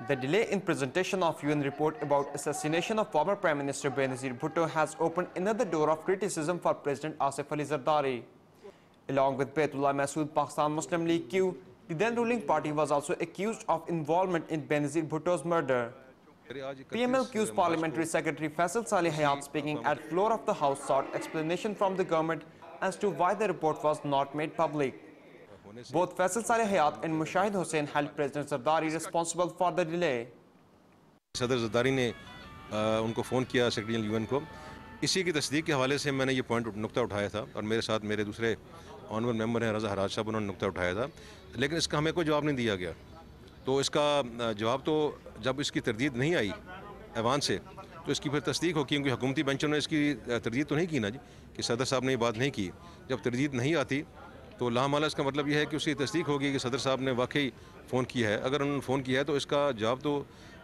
The delay in presentation of UN report about assassination of former Prime Minister Benazir Bhutto has opened another door of criticism for President Asif Ali Zardari. Along with Baitullah Masood Pakistan Muslim League Q, the then ruling party was also accused of involvement in Benazir Bhutto's murder. PMLQ's Parliamentary Secretary Faisal Saleh Hayat, speaking at floor of the House, sought explanation from the government as to why the report was not made public. Both Faisal Saleh Hayat and Mushahid Hussain held President Zardari responsible for the delay. सदर ज़रदारी ने उनको phone किया secretary UN को। इसी की तस्दीक के हवाले से मैंने ये नुक्ता उठाया था और मेरे साथ मेरे दूसरे ऑनरेबल मेंबर हैं रज़ा हराज साहब, उन्होंने नुक्ता उठाया था, लेकिन इसका हमें कोई जवाब नहीं दिया गया। तो इसका जवाब तो जब इसकी तरदीद नहीं आई ऐवान से तो इसकी फिर तस्दीक हो, क्योंकि हुकूमती बेंचों ने इसकी तरदीद तो नहीं की ना जी कि सदर साहब ने ये बात नहीं की। जब तरदीद नहीं आती तो लामाला इसका मतलब यह है कि उसकी तस्दीक होगी कि सदर साहब ने वाकई फ़ोन किया है। अगर उन्होंने फ़ोन किया है तो इसका जवाब तो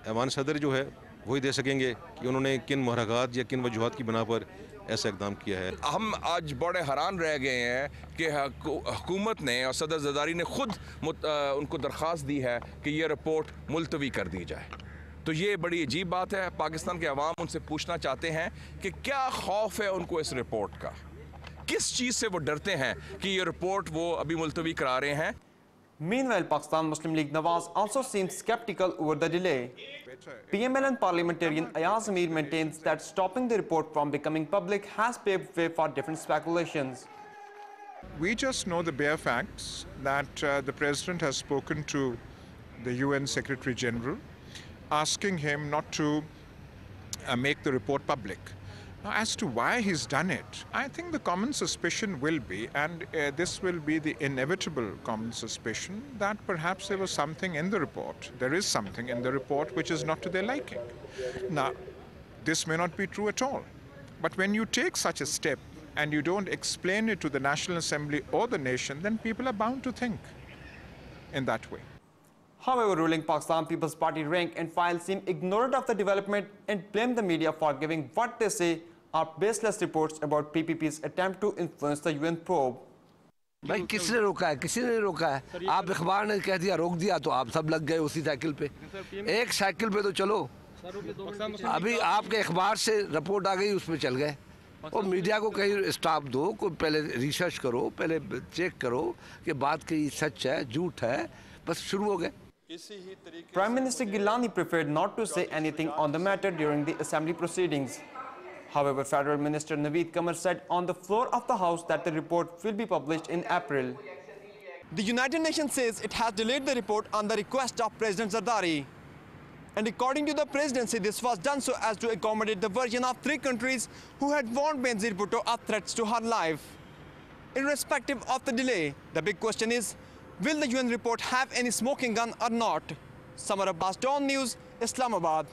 ऐवान सदर जो है वही दे सकेंगे कि उन्होंने किन मुहरक़ात या किन वजूहात की बिना पर ऐसा इक़दाम किया है। हम आज बड़े हैरान रह गए हैं कि हुकूमत ने और सदर ज़रदारी ने खुद उनको दरख्वास्त दी है कि ये रिपोर्ट मुलतवी कर दी जाए। तो ये बड़ी अजीब बात है। पाकिस्तान के अवाम उनसे पूछना चाहते हैं कि क्या खौफ है उनको इस रिपोर्ट का, किस चीज़ से वो डरते हैं कि ये रिपोर्ट वो अभी मुलतवी करा रहे हैं। Meanwhile, Pakistan Muslim League Nawaz also seems skeptical over the delay. PMLN parliamentarian Ayaz Amir maintains that stopping the report from becoming public has paved way for different speculations. We just know the bare facts that the President has spoken to the UN Secretary General, asking him not to make the report public. Now, as to why he's done it, I think the common suspicion will be, and this will be the inevitable common suspicion, that perhaps there was something in the report. There is something in the report which is not to their liking. Now, this may not be true at all. But when you take such a step and you don't explain it to the National Assembly or the nation, then people are bound to think in that way. However, ruling Pakistan People's Party rank and file seem ignorant of the development and blame the media for giving what they say are baseless reports about PPP's attempt to influence the UN probe. भाई किसने रोका है? किसी ने रोका है? आप अखबार ने कह दिया रोक दिया तो आप सब लग गए उसी साइकिल पे। एक साइकिल पे तो चलो। अभी आपके अखबार से रिपोर्ट आ गई उसमें चल गए। और मीडिया को कहीं स्टॉप दो, कोई पहले रिसर्च करो, पहले चेक करो कि बात की सच है झूठ है, बस शुरू हो गए। Prime Minister Gilani preferred not to say anything on the matter during the assembly proceedings. However, Federal Minister Naveed Qamar said on the floor of the House that the report will be published in April. The United Nations says it has delayed the report on the request of President Zardari. And according to the presidency, this was done so as to accommodate the version of 3 countries who had warned Benazir Bhutto of threats to her life. Irrespective of the delay, the big question is, will the UN report have any smoking gun or not? Samar Abbas, Dawn News, Islamabad.